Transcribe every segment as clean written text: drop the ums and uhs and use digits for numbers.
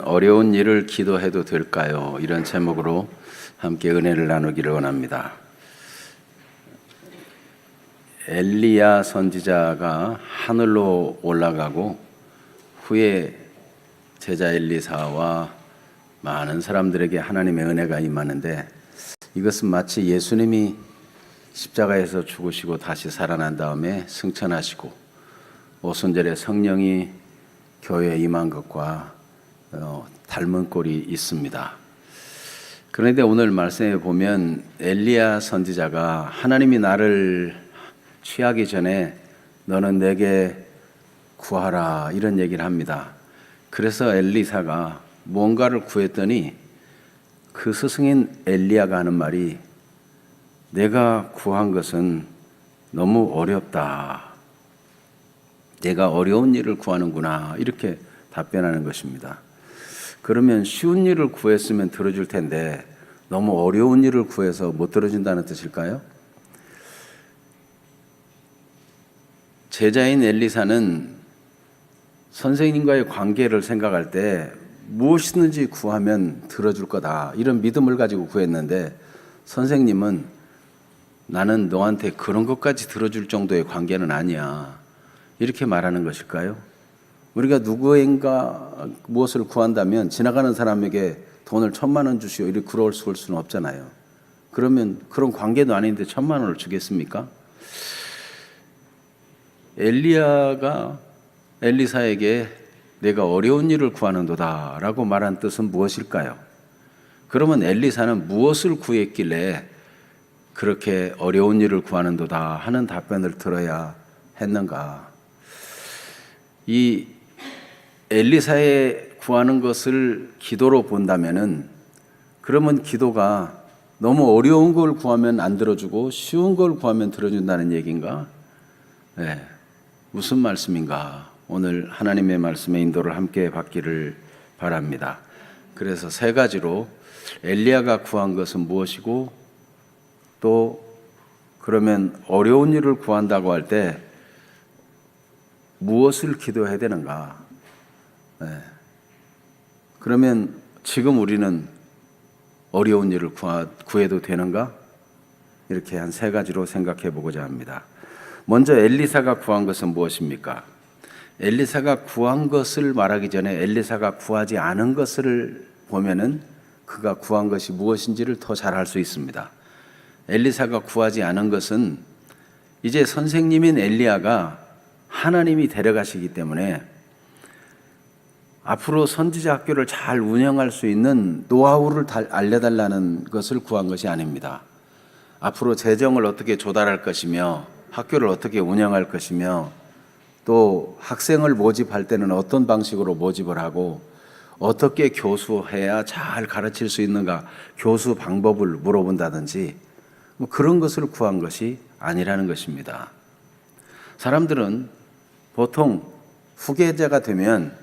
어려운 일을 기도해도 될까요? 이런 제목으로 함께 은혜를 나누기를 원합니다. 엘리야 선지자가 하늘로 올라가고 후에 제자 엘리사와 많은 사람들에게 하나님의 은혜가 임하는데, 이것은 마치 예수님이 십자가에서 죽으시고 다시 살아난 다음에 승천하시고 오순절에 성령이 교회에 임한 것과 닮은 꼴이 있습니다. 그런데 오늘 말씀에 보면 엘리야 선지자가 하나님이 나를 취하기 전에 너는 내게 구하라 이런 얘기를 합니다. 그래서 엘리사가 뭔가를 구했더니 그 스승인 엘리야가 하는 말이 내가 구한 것은 너무 어렵다. 내가 어려운 일을 구하는구나 이렇게 답변하는 것입니다. 그러면 쉬운 일을 구했으면 들어줄 텐데 너무 어려운 일을 구해서 못 들어준다는 뜻일까요? 제자인 엘리사는 선생님과의 관계를 생각할 때 무엇이든지 구하면 들어줄 거다 이런 믿음을 가지고 구했는데, 선생님은 나는 너한테 그런 것까지 들어줄 정도의 관계는 아니야 이렇게 말하는 것일까요? 우리가 누구인가 무엇을 구한다면 지나가는 사람에게 돈을 1,000만 원 주시오 이렇게 그럴 수는 없잖아요. 그러면 그런 관계도 아닌데 1,000만 원을 주겠습니까? 엘리야가 엘리사에게 내가 어려운 일을 구하는도다 라고 말한 뜻은 무엇일까요? 그러면 엘리사는 무엇을 구했길래 그렇게 어려운 일을 구하는도다 하는 답변을 들어야 했는가? 이 엘리사의 구하는 것을 기도로 본다면은, 그러면 기도가 너무 어려운 걸 구하면 안 들어주고 쉬운 걸 구하면 들어준다는 얘기인가? 네, 무슨 말씀인가? 오늘 하나님의 말씀의 인도를 함께 받기를 바랍니다. 그래서 3가지로 엘리야가 구한 것은 무엇이고, 또 그러면 어려운 일을 구한다고 할 때 무엇을 기도해야 되는가? 네. 그러면 지금 우리는 어려운 일을 구해도 되는가? 이렇게 한 3가지로 생각해 보고자 합니다. 먼저 엘리사가 구한 것은 무엇입니까? 엘리사가 구한 것을 말하기 전에 엘리사가 구하지 않은 것을 보면은 그가 구한 것이 무엇인지를 더 잘 알 수 있습니다. 엘리사가 구하지 않은 것은 이제 선생님인 엘리야가 하나님이 데려가시기 때문에 앞으로 선지자 학교를 잘 운영할 수 있는 노하우를 알려달라는 것을 구한 것이 아닙니다. 앞으로 재정을 어떻게 조달할 것이며 학교를 어떻게 운영할 것이며 또 학생을 모집할 때는 어떤 방식으로 모집을 하고 어떻게 교수해야 잘 가르칠 수 있는가 교수 방법을 물어본다든지 그런 것을 구한 것이 아니라는 것입니다. 사람들은 보통 후계자가 되면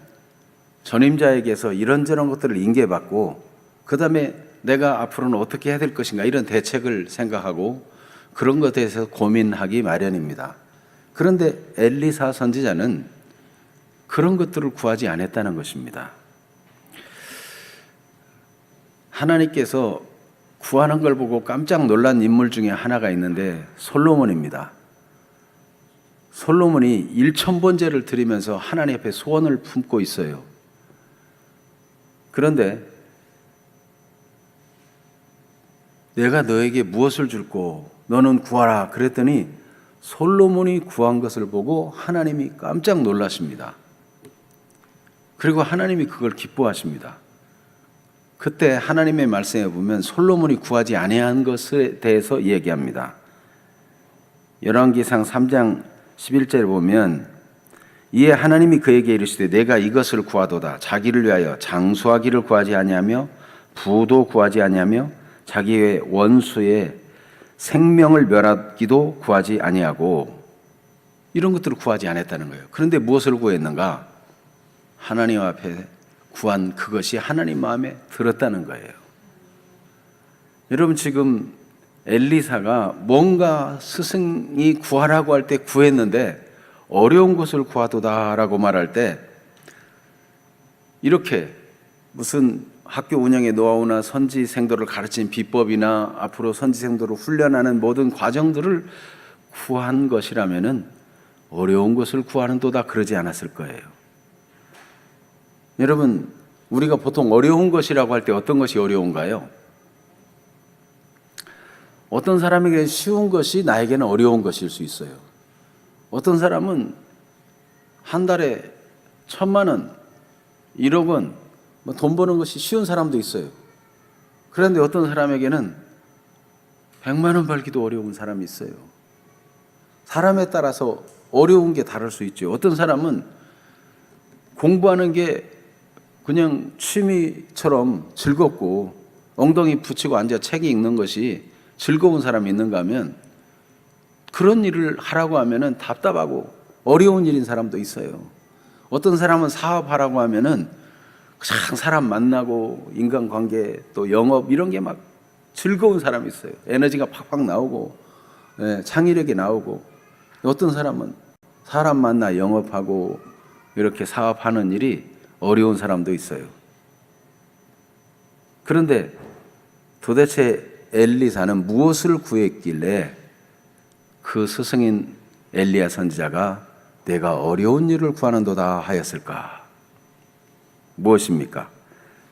전임자에게서 이런저런 것들을 인계받고 그 다음에 내가 앞으로는 어떻게 해야 될 것인가 이런 대책을 생각하고 그런 것에 대해서 고민하기 마련입니다. 그런데 엘리사 선지자는 그런 것들을 구하지 않았다는 것입니다. 하나님께서 구하는 걸 보고 깜짝 놀란 인물 중에 하나가 있는데 솔로몬입니다. 솔로몬이 1,000번제를 드리면서 하나님 앞에 소원을 품고 있어요. 그런데 내가 너에게 무엇을 줄고 너는 구하라 그랬더니 솔로몬이 구한 것을 보고 하나님이 깜짝 놀라십니다. 그리고 하나님이 그걸 기뻐하십니다. 그때 하나님의 말씀에 보면 솔로몬이 구하지 아니한 것에 대해서 얘기합니다. 열왕기상 3장 11절에 보면 이에 하나님이 그에게 이르시되 내가 이것을 구하도다. 자기를 위하여 장수하기를 구하지 아니하며 부도 구하지 아니하며 자기의 원수의 생명을 멸하기도 구하지 아니하고, 이런 것들을 구하지 않았다는 거예요. 그런데 무엇을 구했는가? 하나님 앞에 구한 그것이 하나님 마음에 들었다는 거예요. 여러분, 지금 엘리사가 뭔가 스승이 구하라고 할 때 구했는데 어려운 것을 구하도다라고 말할 때 이렇게 무슨 학교 운영의 노하우나 선지생도를 가르친 비법이나 앞으로 선지생도를 훈련하는 모든 과정들을 구한 것이라면은 어려운 것을 구하는도다 그러지 않았을 거예요. 여러분, 우리가 보통 어려운 것이라고 할 때 어떤 것이 어려운가요? 어떤 사람에게 쉬운 것이 나에게는 어려운 것일 수 있어요. 어떤 사람은 한 달에 1,000만 원, 1억 원, 돈 버는 것이 쉬운 사람도 있어요. 그런데 어떤 사람에게는 100만 원 벌기도 어려운 사람이 있어요. 사람에 따라서 어려운 게 다를 수 있죠. 어떤 사람은 공부하는 게 그냥 취미처럼 즐겁고 엉덩이 붙이고 앉아 책 읽는 것이 즐거운 사람이 있는가 하면 그런 일을 하라고 하면은 답답하고 어려운 일인 사람도 있어요. 어떤 사람은 사업하라고 하면은 그냥 사람 만나고 인간관계 또 영업 이런 게 막 즐거운 사람이 있어요. 에너지가 팍팍 나오고 창의력이 나오고 어떤 사람은 사람 만나 영업하고 이렇게 사업하는 일이 어려운 사람도 있어요. 그런데 도대체 엘리사는 무엇을 구했길래 그 스승인 엘리야 선지자가 내가 어려운 일을 구하는도다 하였을까? 무엇입니까?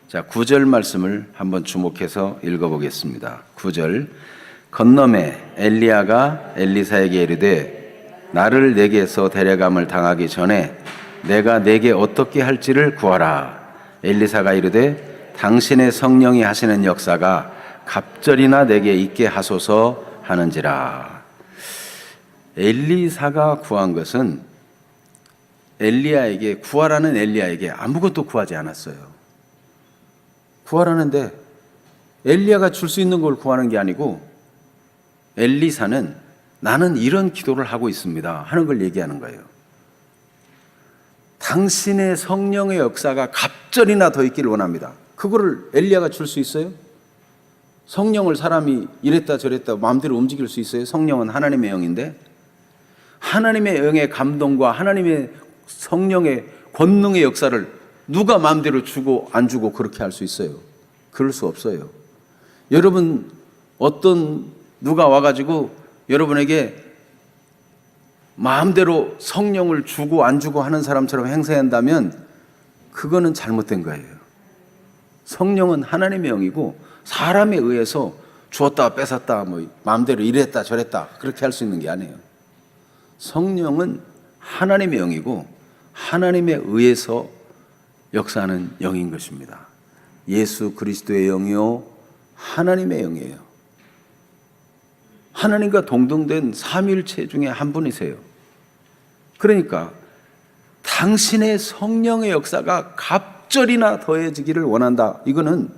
자, 9절 말씀을 한번 주목해서 읽어보겠습니다. 9절 건너매 엘리야가 엘리사에게 이르되 나를 내게서 데려감을 당하기 전에 내가 내게 어떻게 할지를 구하라. 엘리사가 이르되 당신의 성령이 하시는 역사가 갑절이나 내게 있게 하소서 하는지라. 엘리사가 구한 것은 엘리야에게 구하라는 엘리야에게 아무것도 구하지 않았어요. 구하라는데 엘리야가 줄 수 있는 걸 구하는 게 아니고 엘리사는 나는 이런 기도를 하고 있습니다 하는 걸 얘기하는 거예요. 당신의 성령의 역사가 갑절이나 더 있기를 원합니다. 그거를 엘리야가 줄 수 있어요? 성령을 사람이 이랬다 저랬다 마음대로 움직일 수 있어요? 성령은 하나님의 영인데 하나님의 영의 감동과 하나님의 성령의 권능의 역사를 누가 마음대로 주고 안 주고 그렇게 할 수 있어요? 그럴 수 없어요. 여러분 어떤 누가 와가지고 여러분에게 마음대로 성령을 주고 안 주고 하는 사람처럼 행세한다면 그거는 잘못된 거예요. 성령은 하나님의 영이고 사람에 의해서 주었다 뺏었다 뭐 마음대로 이랬다 저랬다 그렇게 할 수 있는 게 아니에요. 성령은 하나님의 영이고 하나님에 의해서 역사하는 영인 것입니다. 예수 그리스도의 영이요 하나님의 영이에요. 하나님과 동등된 삼위일체 중에 한 분이세요. 그러니까 당신의 성령의 역사가 갑절이나 더해지기를 원한다. 이거는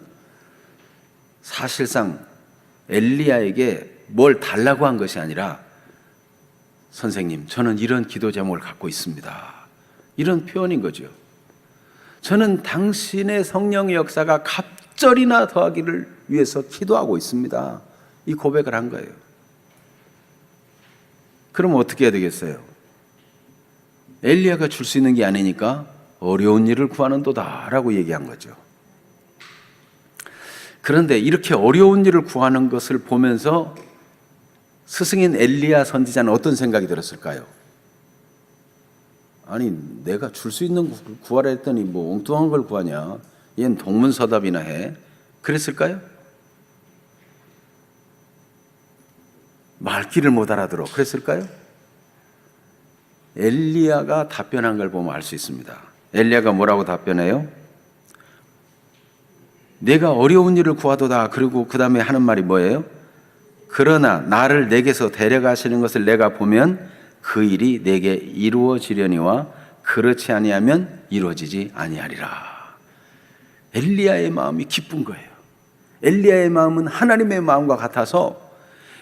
사실상 엘리야에게 뭘 달라고 한 것이 아니라 선생님, 저는 이런 기도 제목을 갖고 있습니다. 이런 표현인 거죠. 저는 당신의 성령의 역사가 갑절이나 더하기를 위해서 기도하고 있습니다. 이 고백을 한 거예요. 그럼 어떻게 해야 되겠어요? 엘리야가 줄 수 있는 게 아니니까 어려운 일을 구하는도다 라고 얘기한 거죠. 그런데 이렇게 어려운 일을 구하는 것을 보면서 스승인 엘리야 선지자는 어떤 생각이 들었을까요? 아니 내가 줄 수 있는 걸 구하라 했더니 뭐 엉뚱한 걸 구하냐, 얘는 동문서답이나 해, 그랬을까요? 말귀를 못 알아들어 그랬을까요? 엘리야가 답변한 걸 보면 알 수 있습니다. 엘리야가 뭐라고 답변해요? 내가 어려운 일을 구하도다. 그리고 그 다음에 하는 말이 뭐예요? 그러나 나를 내게서 데려가시는 것을 내가 보면 그 일이 내게 이루어지려니와 그렇지 아니하면 이루어지지 아니하리라. 엘리야의 마음이 기쁜 거예요. 엘리야의 마음은 하나님의 마음과 같아서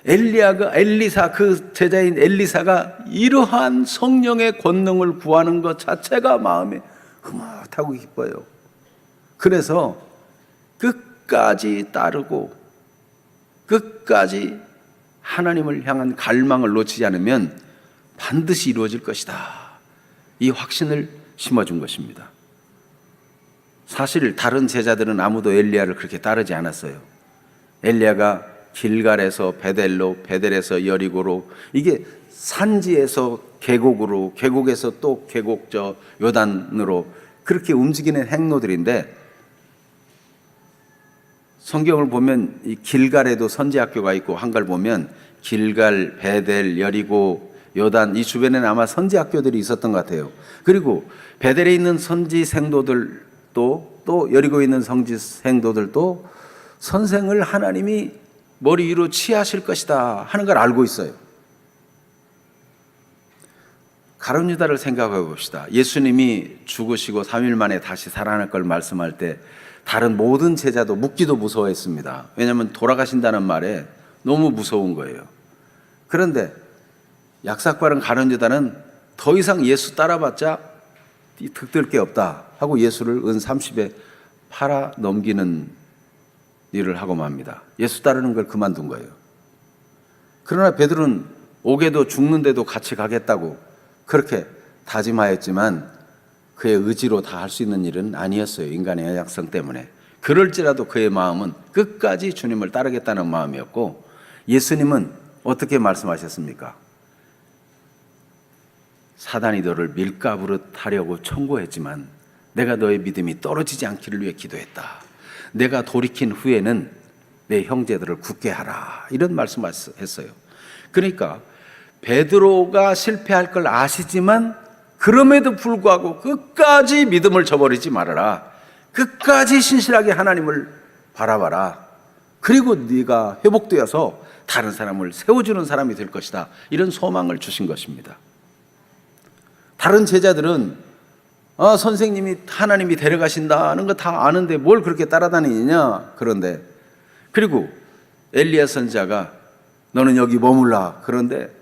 엘리사 그 제자인 엘리사가 이러한 성령의 권능을 구하는 것 자체가 마음에 흐뭇하고 기뻐요. 그래서 끝까지 따르고 끝까지 하나님을 향한 갈망을 놓치지 않으면 반드시 이루어질 것이다. 이 확신을 심어준 것입니다. 사실 다른 제자들은 아무도 엘리야를 그렇게 따르지 않았어요. 엘리야가 길갈에서 베델로, 베델에서 여리고로, 이게 산지에서 계곡으로, 계곡에서 또 계곡 요단으로 그렇게 움직이는 행로들인데, 성경을 보면 이 길갈에도 선지학교가 있고 한 걸 보면 길갈, 베델, 여리고, 요단 이 주변에는 아마 선지학교들이 있었던 것 같아요. 그리고 베델에 있는 선지 생도들도, 또 여리고에 있는 선지 생도들도 선생을 하나님이 머리 위로 취하실 것이다 하는 걸 알고 있어요. 가룟 유다를 생각해 봅시다. 예수님이 죽으시고 3일 만에 다시 살아날 걸 말씀할 때 다른 모든 제자도 묻기도 무서워했습니다. 왜냐하면 돌아가신다는 말에 너무 무서운 거예요. 그런데 약삭빠른 가룟 유다는 더 이상 예수 따라봤자 득될 게 없다 하고 예수를 은 30에 팔아 넘기는 일을 하고 맙니다. 예수 따르는 걸 그만둔 거예요. 그러나 베드로는 옥에도 죽는데도 같이 가겠다고 그렇게 다짐하였지만 그의 의지로 다 할 수 있는 일은 아니었어요. 인간의 연약성 때문에. 그럴지라도 그의 마음은 끝까지 주님을 따르겠다는 마음이었고, 예수님은 어떻게 말씀하셨습니까? 사단이 너를 밀가부릇 하려고 청구했지만 내가 너의 믿음이 떨어지지 않기를 위해 기도했다. 내가 돌이킨 후에는 내 형제들을 굳게 하라. 이런 말씀했어요. 그러니까 베드로가 실패할 걸 아시지만 그럼에도 불구하고 끝까지 믿음을 저버리지 말아라. 끝까지 신실하게 하나님을 바라봐라. 그리고 네가 회복되어서 다른 사람을 세워주는 사람이 될 것이다. 이런 소망을 주신 것입니다. 다른 제자들은 선생님이 하나님이 데려가신다는 거 다 아는데 뭘 그렇게 따라다니느냐. 그런데 그리고 엘리야 선지자가 너는 여기 머물라. 그런데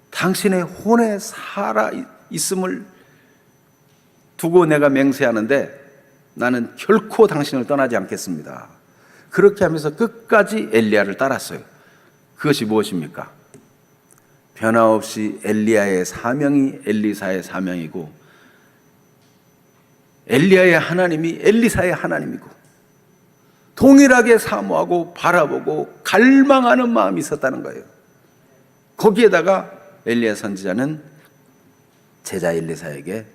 당신의 혼에 살아 있음을 두고 내가 맹세하는데 나는 결코 당신을 떠나지 않겠습니다. 그렇게 하면서 끝까지 엘리야를 따랐어요. 그것이 무엇입니까? 변화없이 엘리야의 사명이 엘리사의 사명이고, 엘리야의 하나님이 엘리사의 하나님이고, 동일하게 사모하고 바라보고 갈망하는 마음이 있었다는 거예요. 거기에다가 엘리야 선지자는 제자 엘리사에게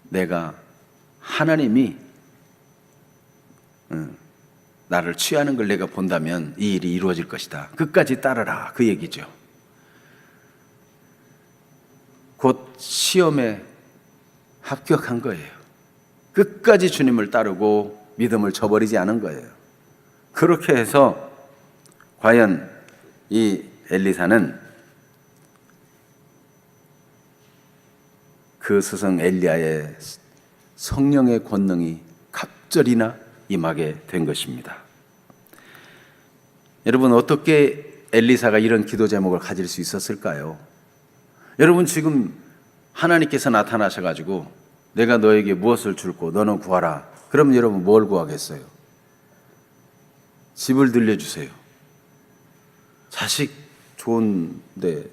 내가 하나님이 나를 취하는 걸 내가 본다면 이 일이 이루어질 것이다. 끝까지 따르라. 그 얘기죠. 곧 시험에 합격한 거예요. 끝까지 주님을 따르고 믿음을 저버리지 않은 거예요. 그렇게 해서 과연 이 엘리사는 그 스승 엘리야의 성령의 권능이 갑절이나 임하게 된 것입니다. 여러분, 어떻게 엘리사가 이런 기도 제목을 가질 수 있었을까요? 여러분, 지금 하나님께서 나타나셔가지고 내가 너에게 무엇을 줄고 너는 구하라. 그러면 여러분 뭘 구하겠어요? 집을 들려주세요. 자식 좋은데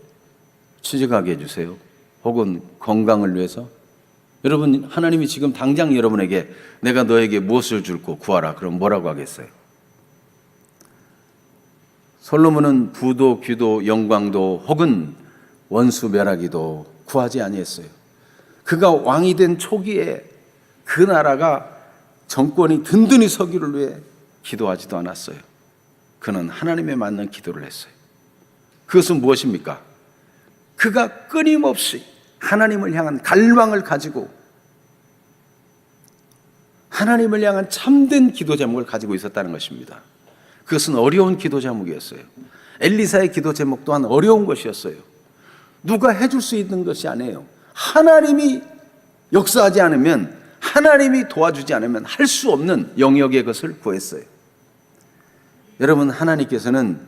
취직하게 해주세요. 혹은 건강을 위해서. 여러분, 하나님이 지금 당장 여러분에게 내가 너에게 무엇을 줄고 구하라. 그럼 뭐라고 하겠어요? 솔로몬은 부도, 귀도, 영광도 혹은 원수 멸하기도 구하지 아니했어요. 그가 왕이 된 초기에 그 나라가 정권이 든든히 서기를 위해 기도하지도 않았어요. 그는 하나님에 맞는 기도를 했어요. 그것은 무엇입니까? 그가 끊임없이 하나님을 향한 갈망을 가지고 하나님을 향한 참된 기도 제목을 가지고 있었다는 것입니다. 그것은 어려운 기도 제목이었어요. 엘리사의 기도 제목 또한 어려운 것이었어요. 누가 해줄 수 있는 것이 아니에요. 하나님이 역사하지 않으면, 하나님이 도와주지 않으면 할 수 없는 영역의 것을 구했어요. 여러분, 하나님께서는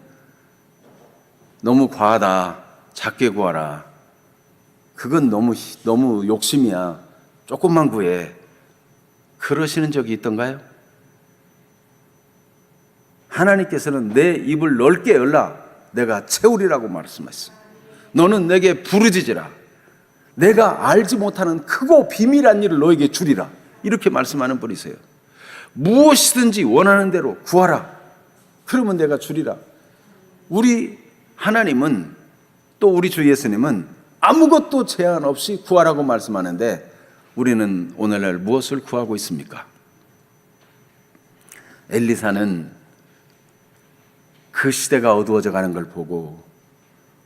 너무 과하다, 작게 구하라, 그건 너무 욕심이야, 조금만 구해, 그러시는 적이 있던가요? 하나님께서는 내 입을 넓게 열라 내가 채우리라고 말씀하셨어요. 너는 내게 부르짖으라 내가 알지 못하는 크고 비밀한 일을 너에게 주리라. 이렇게 말씀하는 분이세요. 무엇이든지 원하는 대로 구하라. 그러면 내가 주리라. 우리 하나님은, 또 우리 주 예수님은 아무것도 제한 없이 구하라고 말씀하는데, 우리는 오늘날 무엇을 구하고 있습니까? 엘리사는 그 시대가 어두워져 가는 걸 보고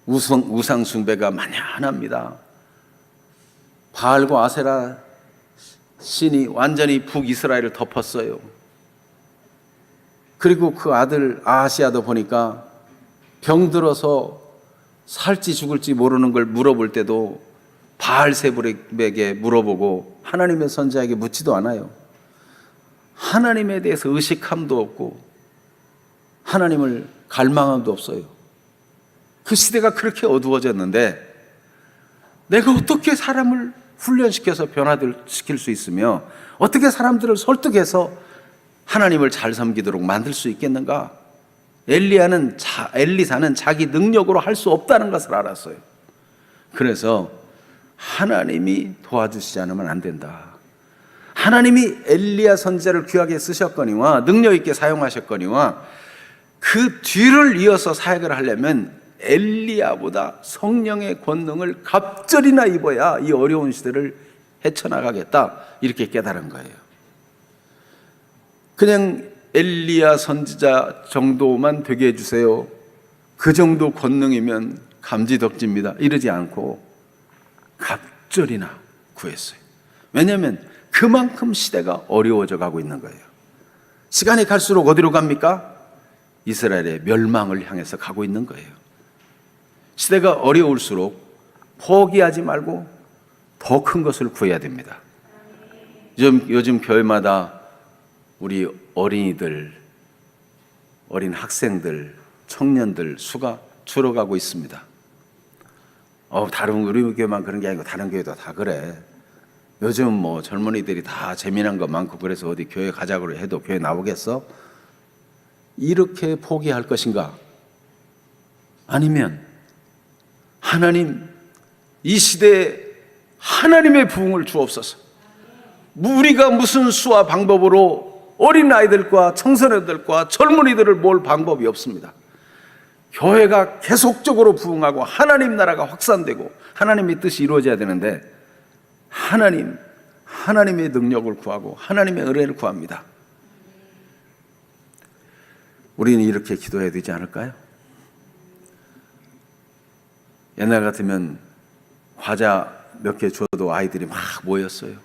우상 숭배가 만연합니다. 바알과 아세라 신이 완전히 북이스라엘을 덮었어요. 그리고 그 아들 아하시아도 보니까 병들어서 살지 죽을지 모르는 걸 물어볼 때도 바알세불에게 물어보고 하나님의 선지자에게 묻지도 않아요. 하나님에 대해서 의식함도 없고 하나님을 갈망함도 없어요. 그 시대가 그렇게 어두워졌는데 내가 어떻게 사람을 훈련시켜서 변화시킬 수 있으며 어떻게 사람들을 설득해서 하나님을 잘 섬기도록 만들 수 있겠는가? 엘리사는 자기 능력으로 할 수 없다는 것을 알았어요. 그래서 하나님이 도와주시지 않으면 안 된다. 하나님이 엘리야 선지자를 귀하게 쓰셨거니와 능력 있게 사용하셨거니와 그 뒤를 이어서 사역을 하려면 엘리야보다 성령의 권능을 갑절이나 입어야 이 어려운 시대를 헤쳐나가겠다, 이렇게 깨달은 거예요. 그냥 엘리야 선지자 정도만 되게 해주세요, 그 정도 권능이면 감지덕지입니다, 이러지 않고 갑절이나 구했어요. 왜냐하면 그만큼 시대가 어려워져 가고 있는 거예요. 시간이 갈수록 어디로 갑니까? 이스라엘의 멸망을 향해서 가고 있는 거예요. 시대가 어려울수록 포기하지 말고 더 큰 것을 구해야 됩니다. 요즘 교회마다 우리 어린이들, 어린 학생들, 청년들 수가 줄어가고 있습니다. 다른 우리 교회만 그런 게 아니고 다른 교회도 다 그래. 요즘 뭐 젊은이들이 다 재미난 거 많고 그래서 어디 교회 가자고 해도 교회 나오겠어? 이렇게 포기할 것인가? 아니면 하나님, 이 시대에 하나님의 부흥을 주옵소서. 우리가 무슨 수와 방법으로 어린아이들과 청소년들과 젊은이들을 모을 방법이 없습니다. 교회가 계속적으로 부흥하고 하나님 나라가 확산되고 하나님의 뜻이 이루어져야 되는데 하나님의 능력을 구하고 하나님의 은혜를 구합니다. 우리는 이렇게 기도해야 되지 않을까요? 옛날 같으면 과자 몇 개 줘도 아이들이 막 모였어요.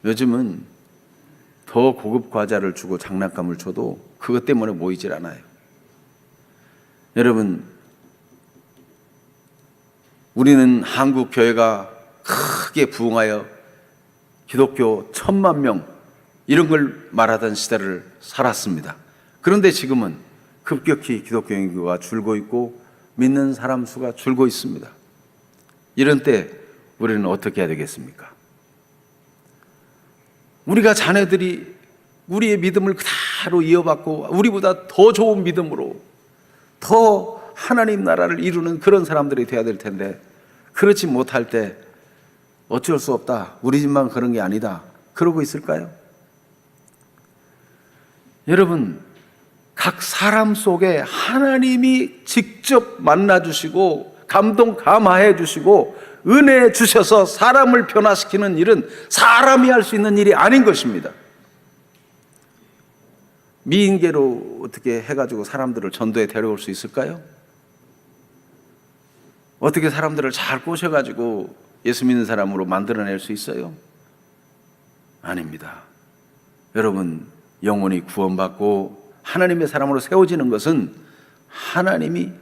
요즘은 더 고급 과자를 주고 장난감을 줘도 그것 때문에 모이질 않아요. 여러분, 우리는 한국 교회가 크게 부흥하여 기독교 1000만 명 이런 걸 말하던 시대를 살았습니다. 그런데 지금은 급격히 기독교 인구가 줄고 있고 믿는 사람 수가 줄고 있습니다. 이런 때 우리는 어떻게 해야 되겠습니까? 우리가 자녀들이 우리의 믿음을 그대로 이어받고 우리보다 더 좋은 믿음으로 더 하나님 나라를 이루는 그런 사람들이 돼야 될 텐데, 그렇지 못할 때 어쩔 수 없다, 우리 집만 그런 게 아니다, 그러고 있을까요? 여러분, 각 사람 속에 하나님이 직접 만나주시고 감동 감화해 주시고 은혜 주셔서 사람을 변화시키는 일은 사람이 할 수 있는 일이 아닌 것입니다. 미인계로 어떻게 해가지고 사람들을 전도에 데려올 수 있을까요? 어떻게 사람들을 잘 꼬셔가지고 예수 믿는 사람으로 만들어낼 수 있어요? 아닙니다. 여러분, 영혼이 구원받고 하나님의 사람으로 세워지는 것은 하나님이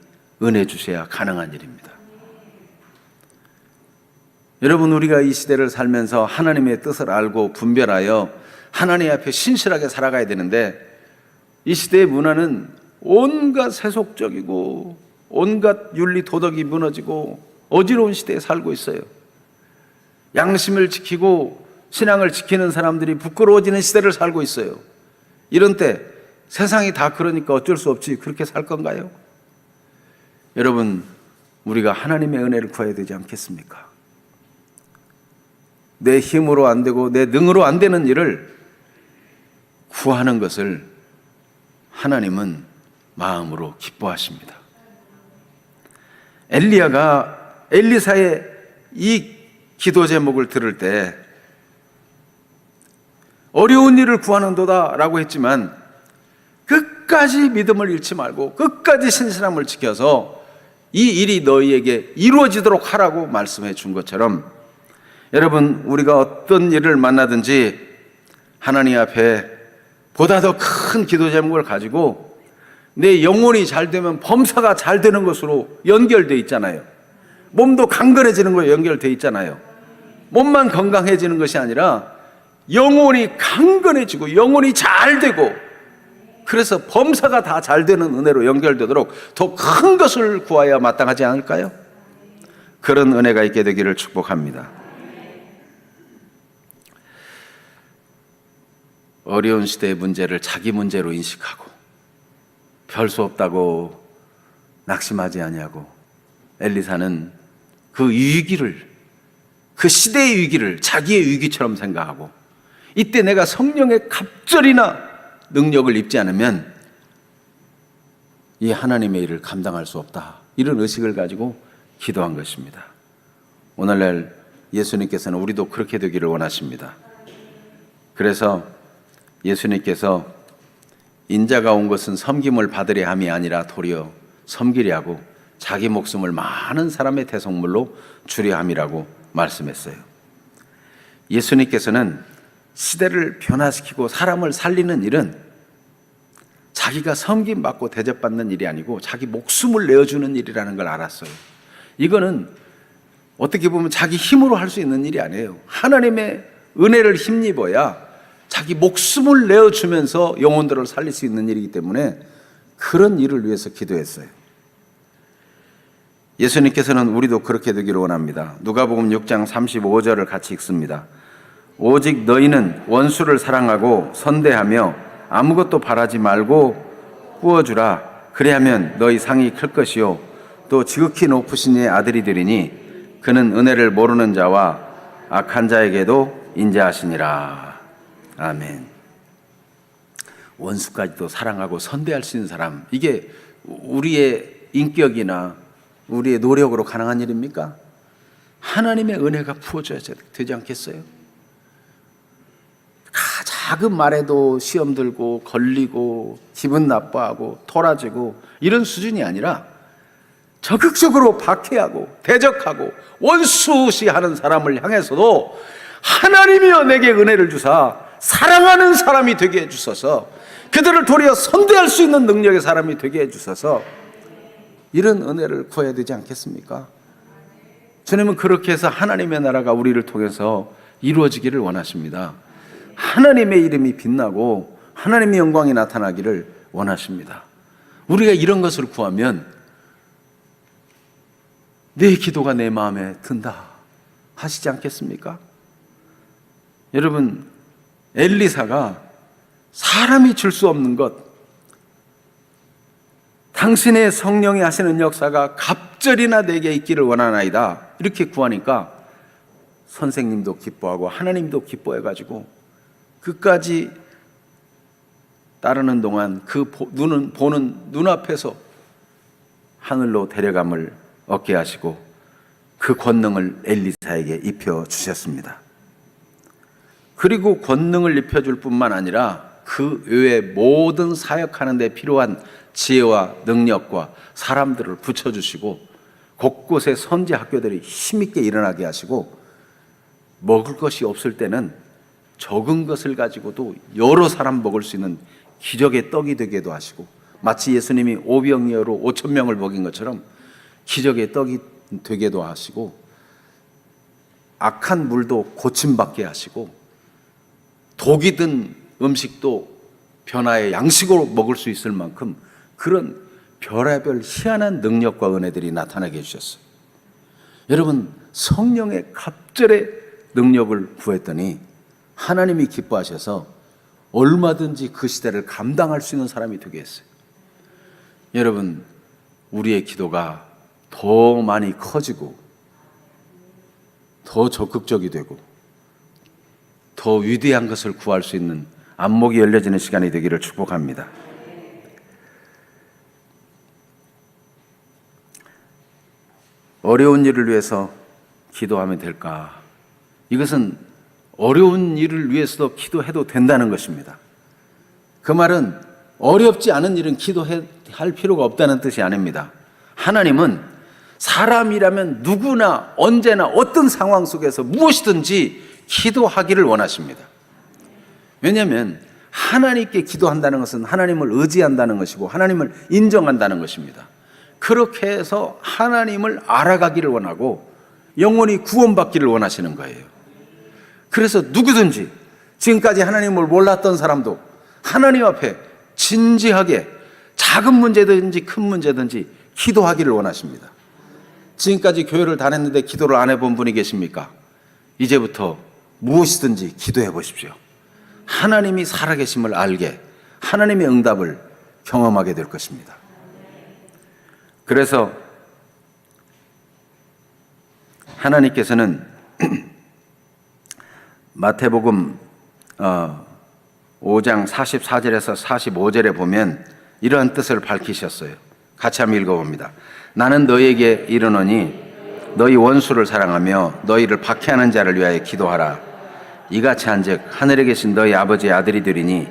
은혜 주셔야 가능한 일입니다. 여러분, 우리가 이 시대를 살면서 하나님의 뜻을 알고 분별하여 하나님 앞에 신실하게 살아가야 되는데, 이 시대의 문화는 온갖 세속적이고 온갖 윤리 도덕이 무너지고 어지러운 시대에 살고 있어요. 양심을 지키고 신앙을 지키는 사람들이 부끄러워지는 시대를 살고 있어요. 이런 때 세상이 다 그러니까 어쩔 수 없지, 그렇게 살 건가요? 여러분, 우리가 하나님의 은혜를 구해야 되지 않겠습니까? 내 힘으로 안 되고 내 능으로 안 되는 일을 구하는 것을 하나님은 마음으로 기뻐하십니다. 엘리야가 엘리사의 이 기도 제목을 들을 때 어려운 일을 구하는도다 라고 했지만 끝까지 믿음을 잃지 말고 끝까지 신실함을 지켜서 이 일이 너희에게 이루어지도록 하라고 말씀해 준 것처럼, 여러분, 우리가 어떤 일을 만나든지 하나님 앞에 보다 더 큰 기도 제목을 가지고 내 영혼이 잘 되면 범사가 잘 되는 것으로 연결되어 있잖아요. 몸도 강건해지는 거에 연결되어 있잖아요. 몸만 건강해지는 것이 아니라 영혼이 강건해지고 영혼이 잘 되고, 그래서 범사가 다 잘 되는 은혜로 연결되도록 더 큰 것을 구하여야 마땅하지 않을까요? 그런 은혜가 있게 되기를 축복합니다. 어려운 시대의 문제를 자기 문제로 인식하고 별 수 없다고 낙심하지 아니하고, 엘리사는 그 위기를, 그 시대의 위기를 자기의 위기처럼 생각하고, 이때 내가 성령의 갑절이나 능력을 입지 않으면 이 하나님의 일을 감당할 수 없다, 이런 의식을 가지고 기도한 것입니다. 오늘날 예수님께서는 우리도 그렇게 되기를 원하십니다. 그래서 예수님께서 인자가 온 것은 섬김을 받으려 함이 아니라 도리어 섬기려 하고 자기 목숨을 많은 사람의 대속물로 주려 함이라고 말씀했어요. 예수님께서는 시대를 변화시키고 사람을 살리는 일은 자기가 섬김받고 대접받는 일이 아니고 자기 목숨을 내어주는 일이라는 걸 알았어요. 이거는 어떻게 보면 자기 힘으로 할 수 있는 일이 아니에요. 하나님의 은혜를 힘입어야 자기 목숨을 내어주면서 영혼들을 살릴 수 있는 일이기 때문에 그런 일을 위해서 기도했어요. 예수님께서는 우리도 그렇게 되기를 원합니다. 누가복음 6장 35절을 같이 읽습니다. 오직 너희는 원수를 사랑하고 선대하며 아무것도 바라지 말고 꾸어주라. 그리하면 너희 상이 클 것이요 또 지극히 높으신 이의 아들이 되리니 그는 은혜를 모르는 자와 악한 자에게도 인자하시니라. 아멘. 원수까지도 사랑하고 선대할 수 있는 사람, 이게 우리의 인격이나 우리의 노력으로 가능한 일입니까? 하나님의 은혜가 부어져야 되지 않겠어요? 작은 말에도 시험 들고 걸리고 기분 나빠하고 토라지고 이런 수준이 아니라 적극적으로 박해하고 대적하고 원수시하는 사람을 향해서도 하나님이여 내게 은혜를 주사 사랑하는 사람이 되게 해주셔서 그들을 도리어 선대할 수 있는 능력의 사람이 되게 해주셔서 이런 은혜를 구해야 되지 않겠습니까? 주님은 그렇게 해서 하나님의 나라가 우리를 통해서 이루어지기를 원하십니다. 하나님의 이름이 빛나고 하나님의 영광이 나타나기를 원하십니다. 우리가 이런 것을 구하면 내 기도가 내 마음에 든다 하시지 않겠습니까? 여러분, 엘리사가 사람이 줄 수 없는 것, 당신의 성령이 하시는 역사가 갑절이나 내게 있기를 원하나이다, 이렇게 구하니까 선생님도 기뻐하고 하나님도 기뻐해가지고 끝까지 따르는 동안 그 눈은 보는 눈앞에서 하늘로 데려감을 얻게 하시고 그 권능을 엘리사에게 입혀주셨습니다. 그리고 권능을 입혀줄 뿐만 아니라 그 외에 모든 사역하는 데 필요한 지혜와 능력과 사람들을 붙여주시고 곳곳에 선지 학교들이 힘있게 일어나게 하시고 먹을 것이 없을 때는 적은 것을 가지고도 여러 사람 먹을 수 있는 기적의 떡이 되게도 하시고, 마치 예수님이 오병이어로 5,000명을 먹인 것처럼 기적의 떡이 되게도 하시고, 악한 물도 고침받게 하시고, 독이 든 음식도 변화의 양식으로 먹을 수 있을 만큼 그런 별의별 희한한 능력과 은혜들이 나타나게 해주셨어요. 여러분, 성령의 갑절의 능력을 구했더니 하나님이 기뻐하셔서 얼마든지 그 시대를 감당할 수 있는 사람이 되게 했어요. 여러분, 우리의 기도가 더 많이 커지고 더 적극적이 되고 더 위대한 것을 구할 수 있는 안목이 열려지는 시간이 되기를 축복합니다. 어려운 일을 위해서 기도하면 될까? 이것은 어려운 일을 위해서도 기도해도 된다는 것입니다. 그 말은 어렵지 않은 일은 기도할 필요가 없다는 뜻이 아닙니다. 하나님은 사람이라면 누구나 언제나 어떤 상황 속에서 무엇이든지 기도하기를 원하십니다. 왜냐하면 하나님께 기도한다는 것은 하나님을 의지한다는 것이고 하나님을 인정한다는 것입니다. 그렇게 해서 하나님을 알아가기를 원하고 영원히 구원받기를 원하시는 거예요. 그래서 누구든지 지금까지 하나님을 몰랐던 사람도 하나님 앞에 진지하게 작은 문제든지 큰 문제든지 기도하기를 원하십니다. 지금까지 교회를 다녔는데 기도를 안 해본 분이 계십니까? 이제부터 무엇이든지 기도해 보십시오. 하나님이 살아계심을 알게, 하나님의 응답을 경험하게 될 것입니다. 그래서 하나님께서는 마태복음 5장 44절에서 45절에 보면 이러한 뜻을 밝히셨어요. 같이 한번 읽어봅니다. 나는 너희에게 이르노니 너희 원수를 사랑하며 너희를 박해하는 자를 위하여 기도하라. 이같이 한즉 하늘에 계신 너희 아버지의 아들이 되리니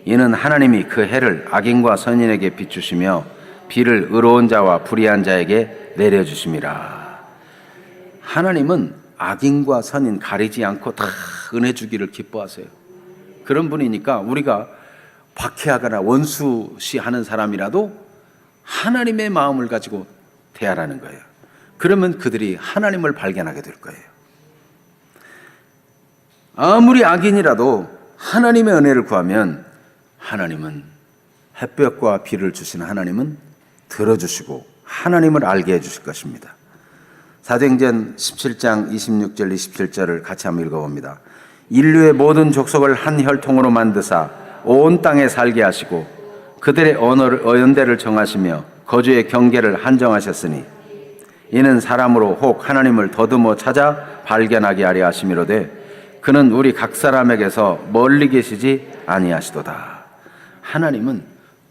이는 하나님이 그 해를 악인과 선인에게 비추시며 비를 의로운 자와 불의한 자에게 내려주심이라. 하나님은 악인과 선인 가리지 않고 다 은혜 주기를 기뻐하세요. 그런 분이니까 우리가 박해하거나 원수시하는 사람이라도 하나님의 마음을 가지고 대하라는 거예요. 그러면 그들이 하나님을 발견하게 될 거예요. 아무리 악인이라도 하나님의 은혜를 구하면 하나님은 햇볕과 비를 주시는 하나님은 들어주시고 하나님을 알게 해주실 것입니다. 사도행전 17장 26절 27절을 같이 한번 읽어봅니다. 인류의 모든 족속을 한 혈통으로 만드사 온 땅에 살게 하시고 그들의 언어를 정하시며 거주의 경계를 한정하셨으니 이는 사람으로 혹 하나님을 더듬어 찾아 발견하게 하려 하심이로되 그는 우리 각 사람에게서 멀리 계시지 아니하시도다. 하나님은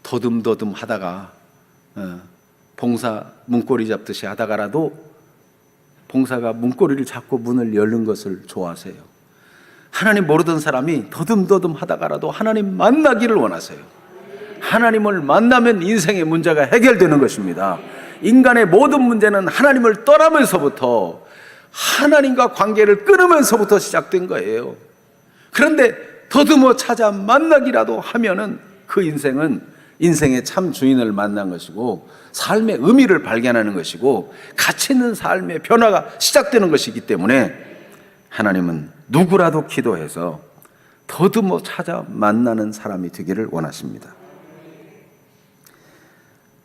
더듬더듬 하다가 봉사 문고리 잡듯이 하다가라도 봉사가 문고리를 잡고 문을 열는 것을 좋아하세요. 하나님 모르던 사람이 더듬더듬 하다가라도 하나님 만나기를 원하세요. 하나님을 만나면 인생의 문제가 해결되는 것입니다. 인간의 모든 문제는 하나님을 떠나면서부터 하나님과 관계를 끊으면서부터 시작된 거예요. 그런데 더듬어 찾아 만나기라도 하면은 그 인생은 인생의 참 주인을 만난 것이고 삶의 의미를 발견하는 것이고 가치 있는 삶의 변화가 시작되는 것이기 때문에 하나님은 누구라도 기도해서 더듬어 찾아 만나는 사람이 되기를 원하십니다.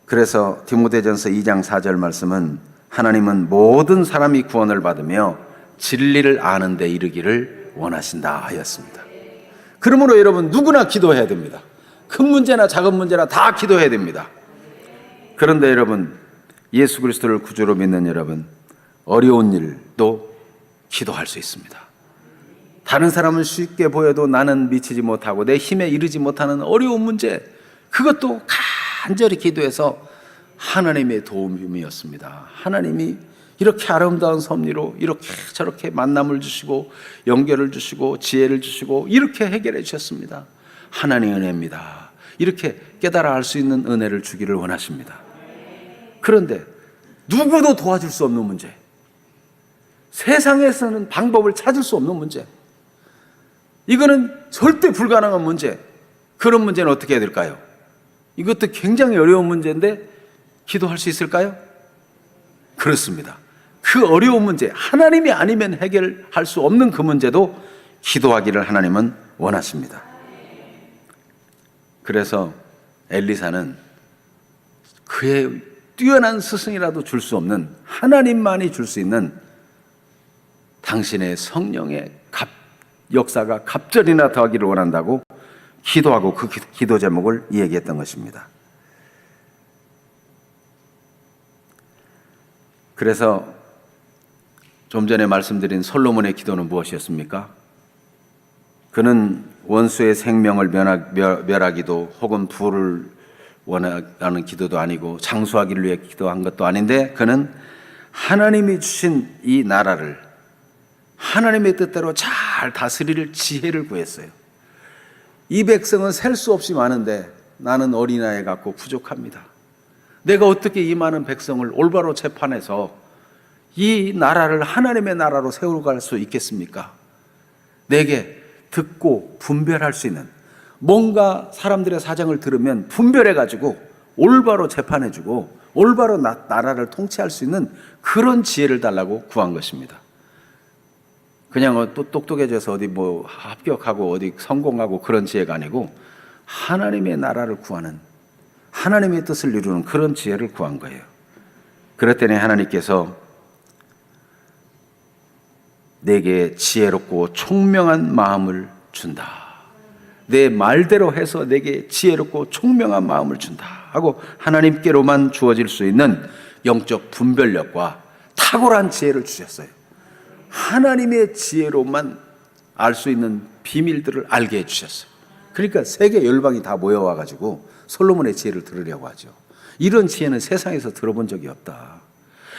그래서 디모데전서 2장 4절 말씀은 하나님은 모든 사람이 구원을 받으며 진리를 아는 데 이르기를 원하신다 하였습니다. 그러므로 여러분 누구나 기도해야 됩니다. 큰 문제나 작은 문제나 다 기도해야 됩니다. 그런데 여러분 예수 그리스도를 구주로 믿는 여러분 어려운 일도 기도할 수 있습니다. 다른 사람은 쉽게 보여도 나는 미치지 못하고 내 힘에 이르지 못하는 어려운 문제 그것도 간절히 기도해서 하나님의 도움이었습니다. 하나님이 이렇게 아름다운 섭리로 이렇게 저렇게 만남을 주시고 연결을 주시고 지혜를 주시고 이렇게 해결해 주셨습니다. 하나님의 은혜입니다. 이렇게 깨달아 알 수 있는 은혜를 주기를 원하십니다. 그런데 누구도 도와줄 수 없는 문제, 세상에서는 방법을 찾을 수 없는 문제, 이거는 절대 불가능한 문제, 그런 문제는 어떻게 해야 될까요? 이것도 굉장히 어려운 문제인데 기도할 수 있을까요? 그렇습니다. 그 어려운 문제, 하나님이 아니면 해결할 수 없는 그 문제도 기도하기를 하나님은 원하십니다. 그래서 엘리사는 그의 뛰어난 스승이라도 줄 수 없는 하나님만이 줄 수 있는 당신의 성령의 역사가 갑절이나 더하기를 원한다고 기도하고 그 기도 제목을 얘기했던 것입니다. 그래서 좀 전에 말씀드린 솔로몬의 기도는 무엇이었습니까? 그는 원수의 생명을 멸하기도 혹은 부를 원하는 기도도 아니고 장수하기를 위해 기도한 것도 아닌데 그는 하나님이 주신 이 나라를 하나님의 뜻대로 잘 다스릴 지혜를 구했어요. 이 백성은 셀 수 없이 많은데 나는 어린아이 같고 부족합니다. 내가 어떻게 이 많은 백성을 올바로 재판해서 이 나라를 하나님의 나라로 세워갈 수 있겠습니까? 내게 듣고 분별할 수 있는, 뭔가 사람들의 사정을 들으면 분별해가지고 올바로 재판해주고 올바로 나라를 통치할 수 있는 그런 지혜를 달라고 구한 것입니다. 그냥 또 똑똑해져서 어디 뭐 합격하고 어디 성공하고 그런 지혜가 아니고 하나님의 나라를 구하는, 하나님의 뜻을 이루는 그런 지혜를 구한 거예요. 그랬더니 하나님께서 내게 지혜롭고 총명한 마음을 준다. 내 말대로 해서 내게 지혜롭고 총명한 마음을 준다 하고 하나님께로만 주어질 수 있는 영적 분별력과 탁월한 지혜를 주셨어요. 하나님의 지혜로만 알 수 있는 비밀들을 알게 해주셨어요. 그러니까 세계 열방이 다 모여와가지고 솔로몬의 지혜를 들으려고 하죠. 이런 지혜는 세상에서 들어본 적이 없다.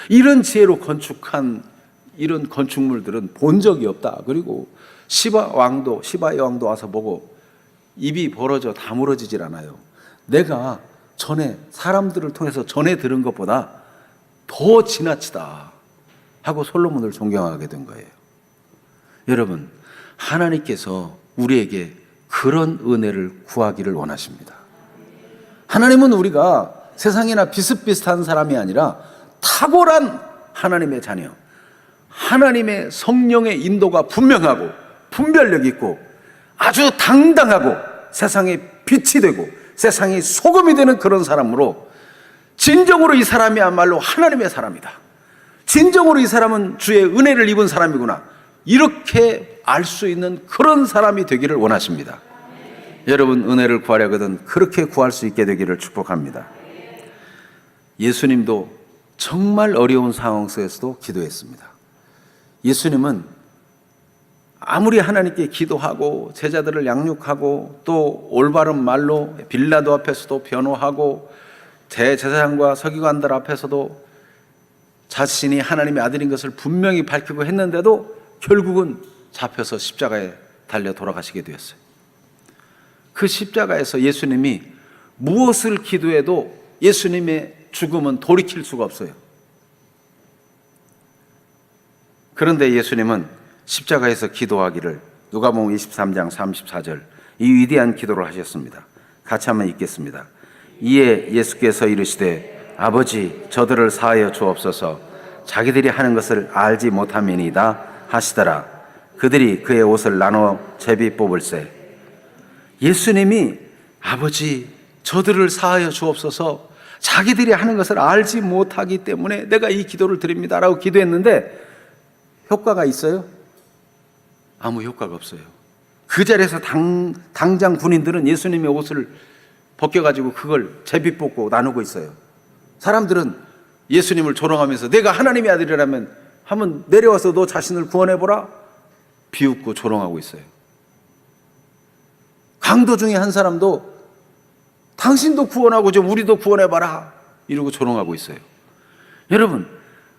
이런 지혜로 건축한 이런 건축물들은 본 적이 없다. 그리고 시바의 왕도 와서 보고 입이 벌어져 다물어지질 않아요. 내가 전에 사람들을 통해서 전에 들은 것보다 더 지나치다 하고 솔로몬을 존경하게 된 거예요. 여러분, 하나님께서 우리에게 그런 은혜를 구하기를 원하십니다. 하나님은 우리가 세상이나 비슷비슷한 사람이 아니라 탁월한 하나님의 자녀, 하나님의 성령의 인도가 분명하고 분별력 있고 아주 당당하고 세상에 빛이 되고 세상이 소금이 되는 그런 사람으로, 진정으로 이 사람이야말로 하나님의 사람이다, 진정으로 이 사람은 주의 은혜를 입은 사람이구나, 이렇게 알 수 있는 그런 사람이 되기를 원하십니다. 여러분, 은혜를 구하려거든 그렇게 구할 수 있게 되기를 축복합니다. 예수님도 정말 어려운 상황 속에서도 기도했습니다. 예수님은 아무리 하나님께 기도하고 제자들을 양육하고 또 올바른 말로 빌라도 앞에서도 변호하고 대제사장과 서기관들 앞에서도 자신이 하나님의 아들인 것을 분명히 밝히고 했는데도 결국은 잡혀서 십자가에 달려 돌아가시게 되었어요. 그 십자가에서 예수님이 무엇을 기도해도 예수님의 죽음은 돌이킬 수가 없어요. 그런데 예수님은 십자가에서 기도하기를 누가복음 23장 34절 이 위대한 기도를 하셨습니다. 같이 한번 읽겠습니다. 이에 예수께서 이르시되 아버지 저들을 사하여 주옵소서 자기들이 하는 것을 알지 못함이니이다 하시더라. 그들이 그의 옷을 나누어 제비 뽑을세. 예수님이 아버지 저들을 사하여 주옵소서 자기들이 하는 것을 알지 못하기 때문에 내가 이 기도를 드립니다 라고 기도했는데 효과가 있어요? 아무 효과가 없어요. 그 자리에서 당장 군인들은 예수님의 옷을 벗겨가지고 그걸 제비 뽑고 나누고 있어요. 사람들은 예수님을 조롱하면서 내가 하나님의 아들이라면 한번 내려와서 너 자신을 구원해보라 비웃고 조롱하고 있어요. 강도 중에 한 사람도 당신도 구원하고 좀 우리도 구원해봐라 이러고 조롱하고 있어요. 여러분,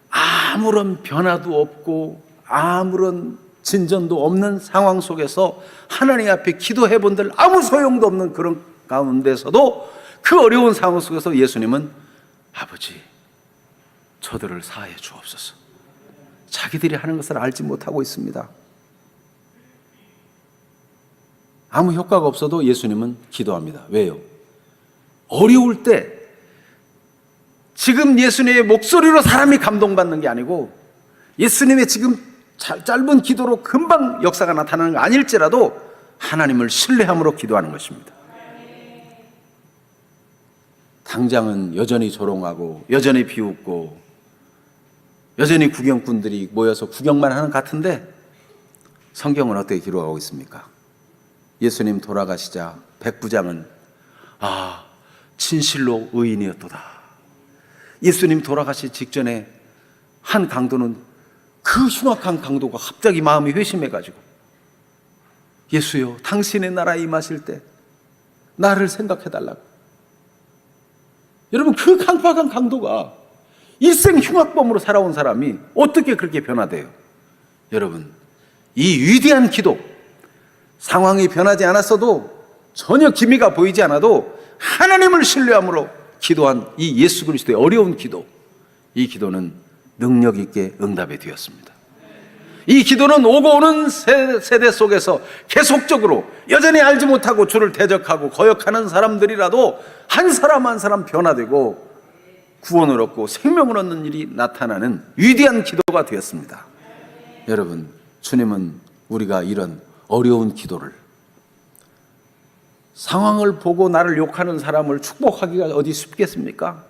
아무런 변화도 없고 아무런 진전도 없는 상황 속에서 하나님 앞에 기도해본들 아무 소용도 없는 그런 가운데서도 그 어려운 상황 속에서 예수님은 아버지 저들을 사하여 주옵소서 자기들이 하는 것을 알지 못하고 있습니다. 아무 효과가 없어도 예수님은 기도합니다. 왜요? 어려울 때 지금 예수님의 목소리로 사람이 감동받는 게 아니고 예수님의 지금 짧은 기도로 금방 역사가 나타나는 거 아닐지라도 하나님을 신뢰함으로 기도하는 것입니다. 당장은 여전히 조롱하고 여전히 비웃고 여전히 구경꾼들이 모여서 구경만 하는 것 같은데 성경은 어떻게 기록하고 있습니까? 예수님 돌아가시자 백부장은 진실로 의인이었도다. 예수님 돌아가시 직전에 한 강도는 그 흉악한 강도가 갑자기 마음이 회심해가지고 예수여, 당신의 나라에 임하실 때 나를 생각해달라고. 여러분, 그 강팍한 강도가 일생 흉악범으로 살아온 사람이 어떻게 그렇게 변화돼요? 여러분, 이 위대한 기도, 상황이 변하지 않았어도, 전혀 기미가 보이지 않아도 하나님을 신뢰함으로 기도한 이 예수 그리스도의 어려운 기도, 이 기도는 능력 있게 응답이 되었습니다. 이 기도는 오고 오는 세대 속에서 계속적으로 여전히 알지 못하고 주를 대적하고 거역하는 사람들이라도 한 사람 한 사람 변화되고 구원을 얻고 생명을 얻는 일이 나타나는 위대한 기도가 되었습니다. 여러분, 주님은 우리가 이런 어려운 기도를, 상황을 보고 나를 욕하는 사람을 축복하기가 어디 쉽겠습니까?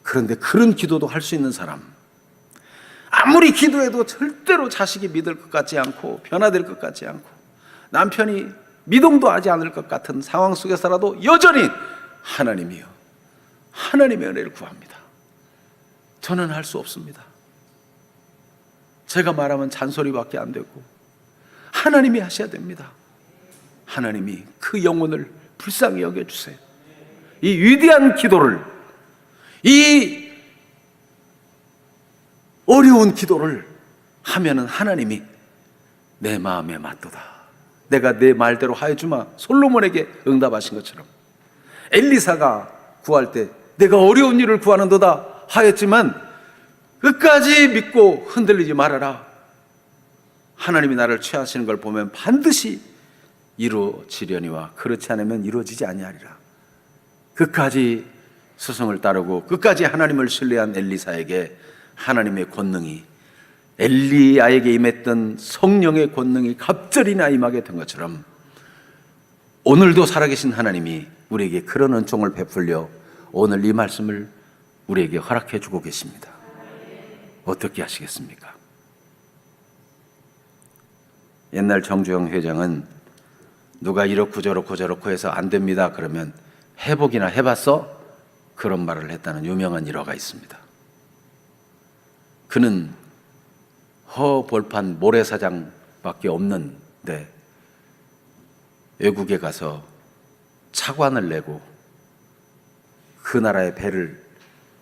그런데 그런 기도도 할 수 있는 사람, 아무리 기도해도 절대로 자식이 믿을 것 같지 않고 변화될 것 같지 않고 남편이 미동도 하지 않을 것 같은 상황 속에서라도 여전히 하나님이요, 하나님의 은혜를 구합니다. 저는 할 수 없습니다. 제가 말하면 잔소리밖에 안 되고 하나님이 하셔야 됩니다. 하나님이 그 영혼을 불쌍히 여겨주세요. 이 위대한 기도를, 이 어려운 기도를 하면은 하나님이 내 마음에 맞도다, 내가 내 말대로 하여주마, 솔로몬에게 응답하신 것처럼 엘리사가 구할 때 내가 어려운 일을 구하는도다 하였지만 끝까지 믿고 흔들리지 말아라. 하나님이 나를 취하시는 걸 보면 반드시 이루어지려니와 그렇지 않으면 이루어지지 아니하리라. 끝까지 스승을 따르고 끝까지 하나님을 신뢰한 엘리사에게 하나님의 권능이, 엘리야에게 임했던 성령의 권능이 갑절이나 임하게 된 것처럼 오늘도 살아계신 하나님이 우리에게 그런 은총을 베풀려 오늘 이 말씀을 우리에게 허락해 주고 계십니다. 어떻게 하시겠습니까? 옛날 정주영 회장은 누가 이렇고 저렇고 저렇고 해서 안 됩니다 그러면 해보기나 해봤어? 그런 말을 했다는 유명한 일화가 있습니다. 그는 허벌판 모래사장밖에 없는데 외국에 가서 차관을 내고 그 나라의 배를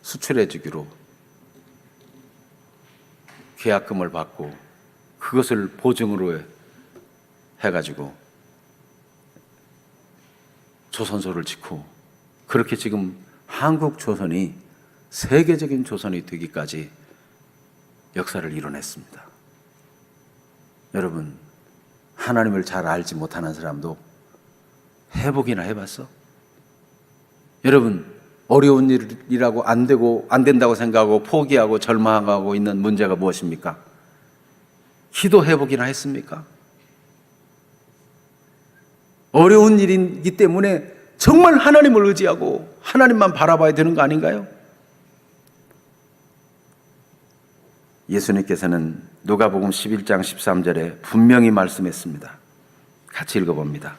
수출해 주기로 계약금을 받고 그것을 보증으로 해가지고 조선소를 짓고, 그렇게 지금 한국 조선이 세계적인 조선이 되기까지 역사를 이뤄냈습니다. 여러분, 하나님을 잘 알지 못하는 사람도 해보기나 해봤어? 여러분, 어려운 일이라고 안 된다고 생각하고 포기하고 절망하고 있는 문제가 무엇입니까? 기도해보기나 했습니까? 어려운 일이기 때문에 정말 하나님을 의지하고 하나님만 바라봐야 되는 거 아닌가요? 예수님께서는 누가복음 11장 13절에 분명히 말씀했습니다. 같이 읽어봅니다.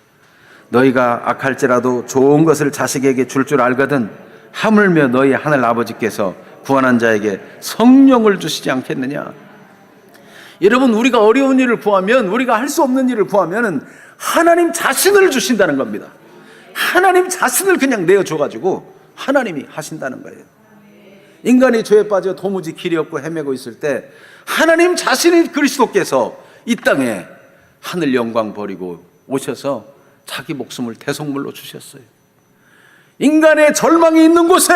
너희가 악할지라도 좋은 것을 자식에게 줄 알거든 하물며 너희 하늘 아버지께서 구원한 자에게 성령을 주시지 않겠느냐. 여러분, 우리가 어려운 일을 구하면, 우리가 할 수 없는 일을 구하면 하나님 자신을 주신다는 겁니다. 하나님 자신을 그냥 내어줘가지고 하나님이 하신다는 거예요. 인간이 죄에 빠져 도무지 길이 없고 헤매고 있을 때 하나님 자신이 그리스도께서 이 땅에 하늘 영광 버리고 오셔서 자기 목숨을 대속물로 주셨어요. 인간의 절망이 있는 곳에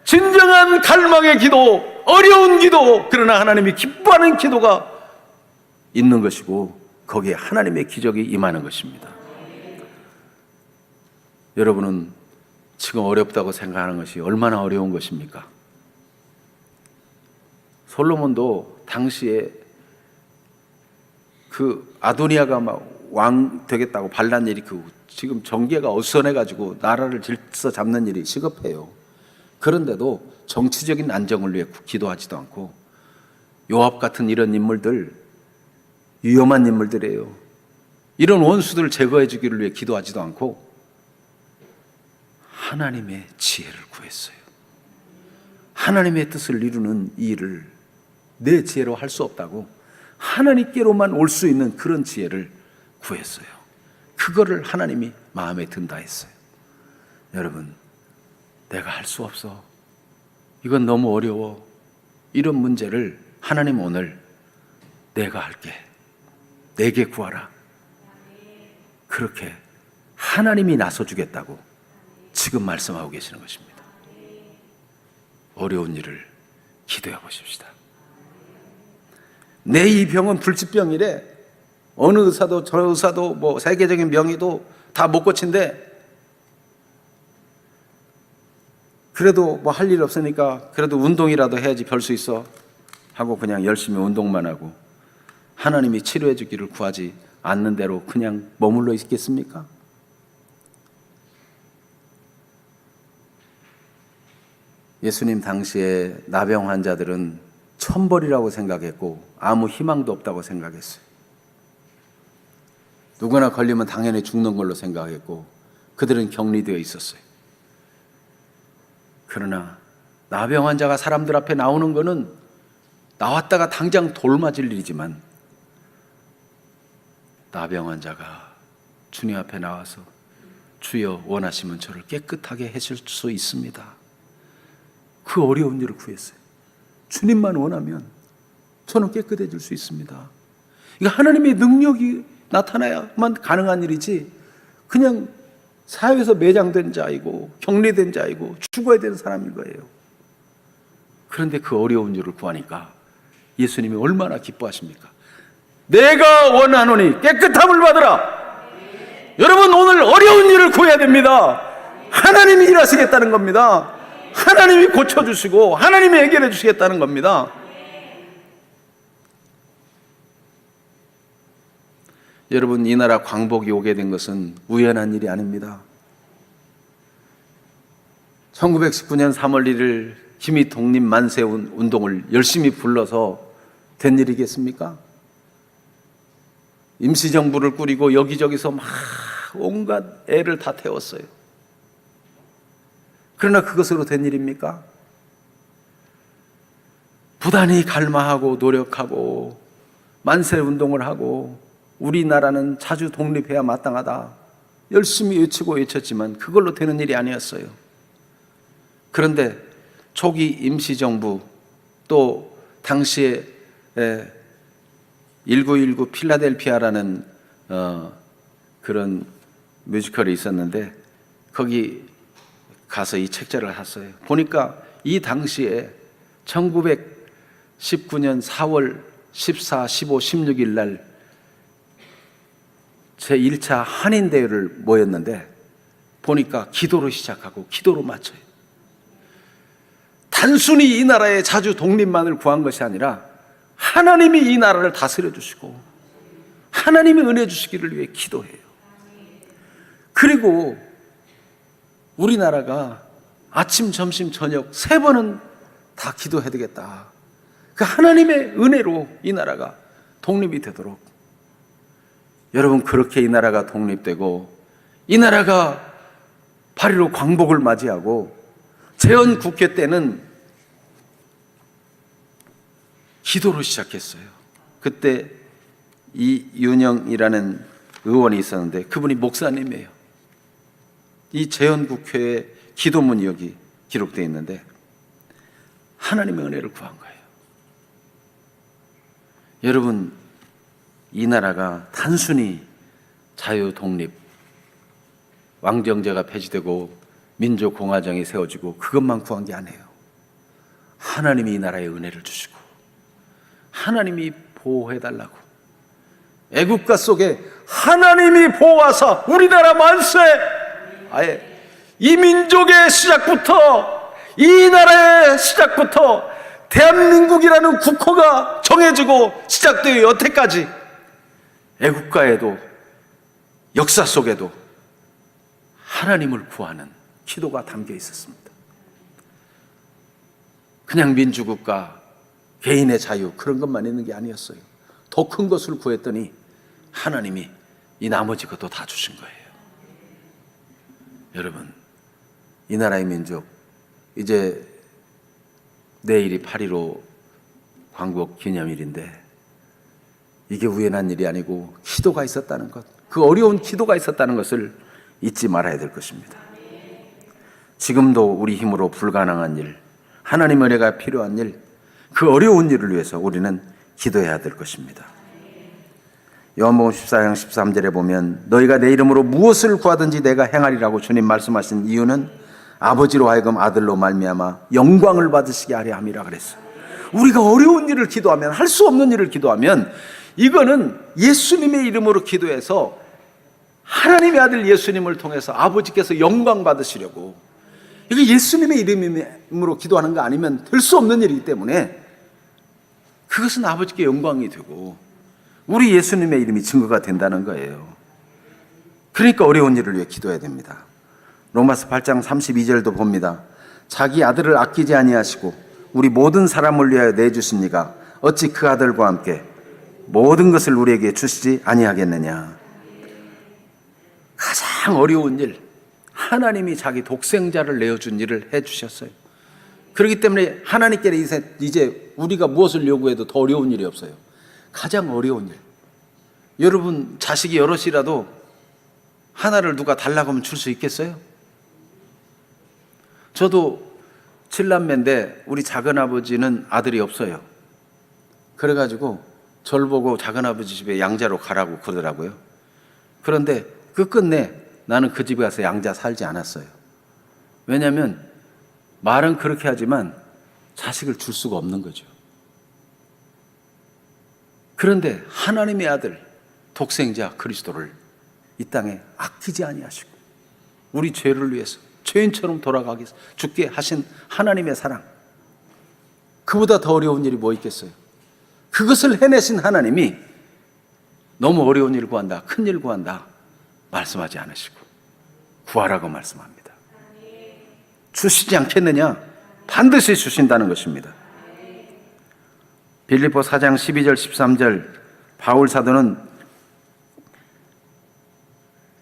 진정한 갈망의 기도, 어려운 기도, 그러나 하나님이 기뻐하는 기도가 있는 것이고 거기에 하나님의 기적이 임하는 것입니다. 여러분은 지금 어렵다고 생각하는 것이 얼마나 어려운 것입니까? 솔로몬도 당시에 그 아도니아가 막 왕 되겠다고 반란 일이고 지금 정계가 어수선해가지고 나라를 질서 잡는 일이 시급해요. 그런데도 정치적인 안정을 위해 기도하지도 않고, 요압 같은 이런 인물들 위험한 인물들이에요. 이런 원수들을 제거해 주기를 위해 기도하지도 않고 하나님의 지혜를 구했어요. 하나님의 뜻을 이루는 이 일을 내 지혜로 할 수 없다고 하나님께로만 올 수 있는 그런 지혜를 구했어요. 그거를 하나님이 마음에 든다 했어요. 여러분, 내가 할 수 없어, 이건 너무 어려워, 이런 문제를 하나님 오늘 내가 할게, 내게 구하라, 그렇게 하나님이 나서주겠다고 지금 말씀하고 계시는 것입니다. 어려운 일을 기도해 보십시다. 내 이 병은 불치병이래. 어느 의사도 저 의사도 뭐 세계적인 명의도 다 못 고친대. 그래도 뭐 할 일 없으니까 그래도 운동이라도 해야지 별 수 있어 하고 그냥 열심히 운동만 하고 하나님이 치료해 주기를 구하지 않는 대로 그냥 머물러 있겠습니까? 예수님 당시에 나병 환자들은 천벌이라고 생각했고 아무 희망도 없다고 생각했어요. 누구나 걸리면 당연히 죽는 걸로 생각했고 그들은 격리되어 있었어요. 그러나 나병 환자가 사람들 앞에 나오는 것은 나왔다가 당장 돌 맞을 일이지만 나병 환자가 주님 앞에 나와서 주여 원하시면 저를 깨끗하게 해줄 수 있습니다, 그 어려운 일을 구했어요. 주님만 원하면 저는 깨끗해질 수 있습니다. 이거 하나님의 능력이 나타나야만 가능한 일이지 그냥 사회에서 매장된 자이고 격리된 자이고 죽어야 되는 사람인 거예요. 그런데 그 어려운 일을 구하니까 예수님이 얼마나 기뻐하십니까? 내가 원하노니 깨끗함을 받으라. 여러분, 오늘 어려운 일을 구해야 됩니다. 하나님이 일하시겠다는 겁니다. 하나님이 고쳐주시고 하나님이 해결해 주시겠다는 겁니다. 여러분, 이 나라 광복이 오게 된 것은 우연한 일이 아닙니다. 1919년 3월 1일 김이 독립 만세 운동을 열심히 불러서 된 일이겠습니까? 임시정부를 꾸리고 여기저기서 막 온갖 애를 다 태웠어요. 그러나 그것으로 된 일입니까? 부단히 갈망하고 노력하고 만세 운동을 하고 우리나라는 자주 독립해야 마땅하다 열심히 외치고 외쳤지만 그걸로 되는 일이 아니었어요. 그런데 초기 임시정부, 또 당시에 1919 필라델피아라는 그런 뮤지컬이 있었는데 거기 가서 이 책자를 샀어요. 보니까 이 당시에 1919년 4월 14, 15, 16일 날 제1차 한인대회를 모였는데 보니까 기도로 시작하고 기도로 마쳐요. 단순히 이 나라의 자주 독립만을 구한 것이 아니라 하나님이 이 나라를 다스려 주시고 하나님이 은혜 주시기를 위해 기도해요. 그리고 우리나라가 아침, 점심, 저녁 3번은 다 기도해야 되겠다. 그 하나님의 은혜로 이 나라가 독립이 되도록, 여러분, 그렇게 이 나라가 독립되고 이 나라가 8.15 광복을 맞이하고 재헌국회 때는 기도로 시작했어요. 그때 이윤영이라는 의원이 있었는데 그분이 목사님이에요. 이 재헌국회의 기도문이 여기 기록되어 있는데 하나님의 은혜를 구한 거예요. 여러분, 이 나라가 단순히 자유 독립, 왕정제가 폐지되고 민족 공화정이 세워지고 그것만 구한 게 아니에요. 하나님이 이 나라에 은혜를 주시고 하나님이 보호해달라고, 애국가 속에 하나님이 보호하사 우리나라 만세, 아예 이 민족의 시작부터, 이 나라의 시작부터 대한민국이라는 국호가 정해지고 시작되어 여태까지 애국가에도 역사 속에도 하나님을 구하는 기도가 담겨 있었습니다. 그냥 민주국가, 개인의 자유 그런 것만 있는 게 아니었어요. 더 큰 것을 구했더니 하나님이 이 나머지 것도 다 주신 거예요. 여러분, 이 나라의 민족, 이제 내일이 8.15 광복 기념일인데 이게 우연한 일이 아니고 기도가 있었다는 것, 그 어려운 기도가 있었다는 것을 잊지 말아야 될 것입니다. 지금도 우리 힘으로 불가능한 일, 하나님의 은혜가 필요한 일, 그 어려운 일을 위해서 우리는 기도해야 될 것입니다. 요한복음 14장 13절에 보면 너희가 내 이름으로 무엇을 구하든지 내가 행하리라고 주님 말씀하신 이유는 아버지로 하여금 아들로 말미암아 영광을 받으시게 하려 함이라 그랬어요. 우리가 어려운 일을 기도하면, 할 수 없는 일을 기도하면, 이거는 예수님의 이름으로 기도해서 하나님의 아들 예수님을 통해서 아버지께서 영광 받으시려고, 이게 예수님의 이름으로 기도하는 거 아니면 될 수 없는 일이기 때문에 그것은 아버지께 영광이 되고 우리 예수님의 이름이 증거가 된다는 거예요. 그러니까 어려운 일을 위해 기도해야 됩니다. 로마서 8장 32절도 봅니다. 자기 아들을 아끼지 아니하시고 우리 모든 사람을 위하여 내주십니까? 어찌 그 아들과 함께 모든 것을 우리에게 주시지 아니하겠느냐. 가장 어려운 일, 하나님이 자기 독생자를 내어준 일을 해주셨어요. 그렇기 때문에 하나님께 이제 우리가 무엇을 요구해도 더 어려운 일이 없어요. 가장 어려운 일, 여러분 자식이 여럿이라도 하나를 누가 달라고 하면 줄 수 있겠어요? 저도 7남매인데 우리 작은아버지는 아들이 없어요. 그래가지고 저를 보고 작은아버지 집에 양자로 가라고 그러더라고요. 그런데 끝끝내 나는 그 집에 가서 양자 살지 않았어요. 왜냐하면 말은 그렇게 하지만 자식을 줄 수가 없는 거죠. 그런데 하나님의 아들 독생자 그리스도를 이 땅에 아끼지 아니하시고 우리 죄를 위해서 죄인처럼 돌아가게 죽게 하신 하나님의 사랑, 그보다 더 어려운 일이 뭐 있겠어요? 그것을 해내신 하나님이 너무 어려운 일 구한다, 큰 일 구한다 말씀하지 않으시고 구하라고 말씀합니다. 주시지 않겠느냐? 반드시 주신다는 것입니다. 빌립보 4장 12절 13절 바울 사도는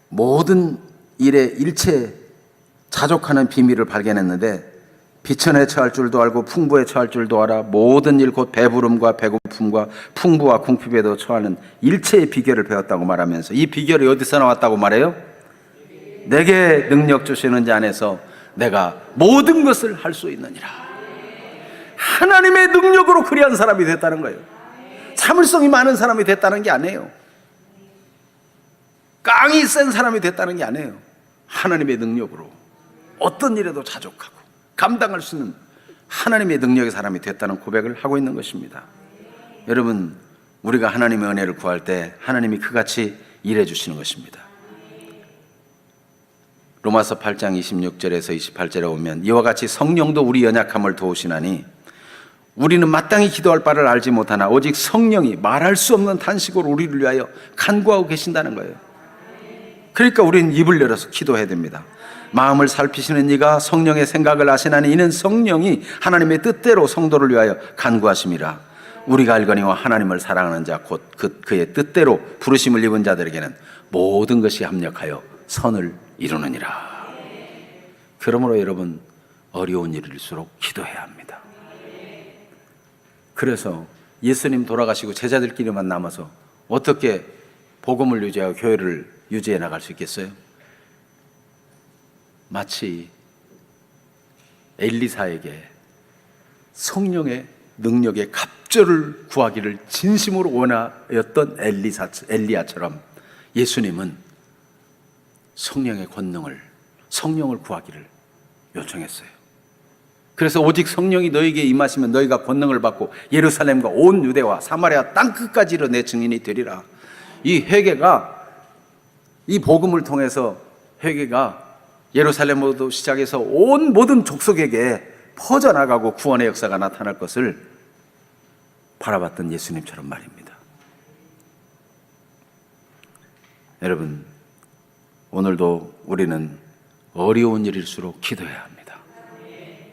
모든 일에 일체 자족하는 비밀을 발견했는데 비천에 처할 줄도 알고 풍부에 처할 줄도 알아 모든 일 곧 배부름과 배고픔과 풍부와 궁핍에도 처하는 일체의 비결을 배웠다고 말하면서 이 비결이 어디서 나왔다고 말해요? 내게 능력 주시는 자 안에서 내가 모든 것을 할 수 있느니라. 하나님의 능력으로 그리한 사람이 됐다는 거예요. 참을성이 많은 사람이 됐다는 게 아니에요. 깡이 센 사람이 됐다는 게 아니에요. 하나님의 능력으로 어떤 일에도 자족하고 감당할 수 있는 하나님의 능력의 사람이 됐다는 고백을 하고 있는 것입니다. 여러분, 우리가 하나님의 은혜를 구할 때 하나님이 그같이 일해 주시는 것입니다. 로마서 8장 26절에서 28절에 보면 이와 같이 성령도 우리 연약함을 도우시나니 우리는 마땅히 기도할 바를 알지 못하나 오직 성령이 말할 수 없는 탄식으로 우리를 위하여 간구하고 계신다는 거예요. 그러니까 우리는 입을 열어서 기도해야 됩니다. 마음을 살피시는 이가 성령의 생각을 아시나니 이는 성령이 하나님의 뜻대로 성도를 위하여 간구하심이라. 우리가 알거니와 하나님을 사랑하는 자 곧 그의 뜻대로 부르심을 입은 자들에게는 모든 것이 합력하여 선을 이루느니라. 그러므로 여러분, 어려운 일일수록 기도해야 합니다. 그래서 예수님 돌아가시고 제자들끼리만 남아서 어떻게 복음을 유지하고 교회를 유지해 나갈 수 있겠어요? 마치 엘리사에게 성령의 능력의 갑절을 구하기를 진심으로 원하였던 엘리야처럼 예수님은 성령의 권능을, 성령을 구하기를 요청했어요. 그래서 오직 성령이 너에게 임하시면 너희가 권능을 받고 예루살렘과 온 유대와 사마리아 땅끝까지로 내 증인이 되리라. 이 회개가, 이 복음을 통해서 회개가 예루살렘으로 시작해서 온 모든 족속에게 퍼져나가고 구원의 역사가 나타날 것을 바라봤던 예수님처럼 말입니다. 여러분, 오늘도 우리는 어려운 일일수록 기도해야 합니다.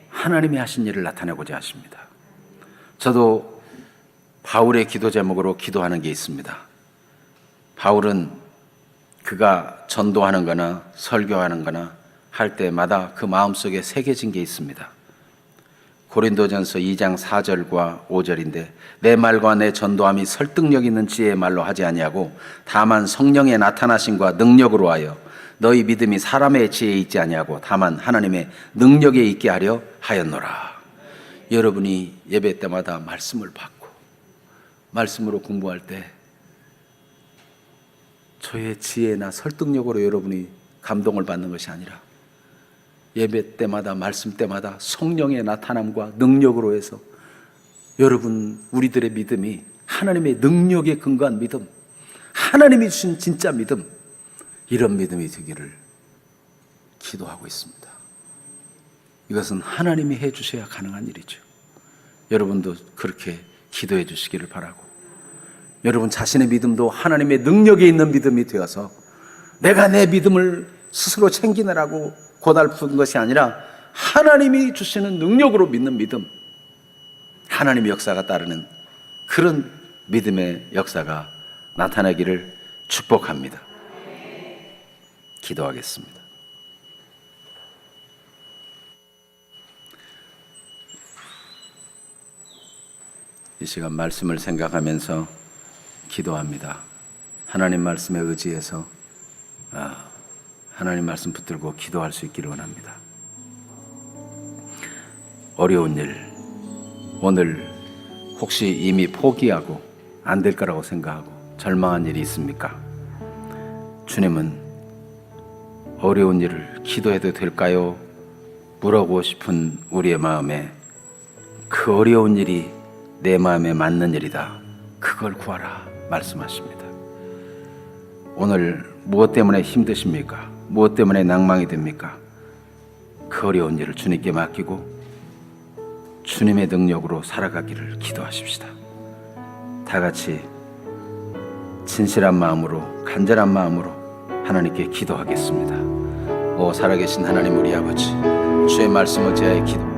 하나님이 하신 일을 나타내고자 하십니다. 저도 바울의 기도 제목으로 기도하는 게 있습니다. 바울은 그가 전도하는 거나 설교하는 거나 할 때마다 그 마음속에 새겨진 게 있습니다. 고린도전서 2장 4절과 5절인데 내 말과 내 전도함이 설득력 있는 지혜의 말로 하지 아니하고 다만 성령의 나타나심과 능력으로 하여 너희 믿음이 사람의 지혜에 있지 아니하고 다만 하나님의 능력에 있게 하려 하였노라. 여러분이 예배 때마다 말씀을 받고 말씀으로 공부할 때 저의 지혜나 설득력으로 여러분이 감동을 받는 것이 아니라 예배 때마다 말씀 때마다 성령의 나타남과 능력으로 해서 여러분 우리들의 믿음이 하나님의 능력에 근거한 믿음, 하나님이 주신 진짜 믿음, 이런 믿음이 되기를 기도하고 있습니다. 이것은 하나님이 해주셔야 가능한 일이죠. 여러분도 그렇게 기도해 주시기를 바라고, 여러분 자신의 믿음도 하나님의 능력에 있는 믿음이 되어서 내가 내 믿음을 스스로 챙기느라고 고달픈 것이 아니라 하나님이 주시는 능력으로 믿는 믿음, 하나님의 역사가 따르는 그런 믿음의 역사가 나타나기를 축복합니다. 기도하겠습니다. 이 시간 말씀을 생각하면서 기도합니다. 하나님 말씀에 의지해서 하나님 말씀 붙들고 기도할 수 있기를 원합니다. 어려운 일, 오늘 혹시 이미 포기하고 안 될 거라고 생각하고 절망한 일이 있습니까? 주님은 어려운 일을 기도해도 될까요? 물어보고 싶은 우리의 마음에 그 어려운 일이 내 마음에 맞는 일이다, 그걸 구하라 말씀하십니다. 오늘 무엇 때문에 힘드십니까? 무엇 때문에 낭망이 됩니까? 그 어려운 일을 주님께 맡기고 주님의 능력으로 살아가기를 기도하십시다. 다 같이 진실한 마음으로, 간절한 마음으로 하나님께 기도하겠습니다. 오 살아계신 하나님 우리 아버지, 주의 말씀을 제하여 기도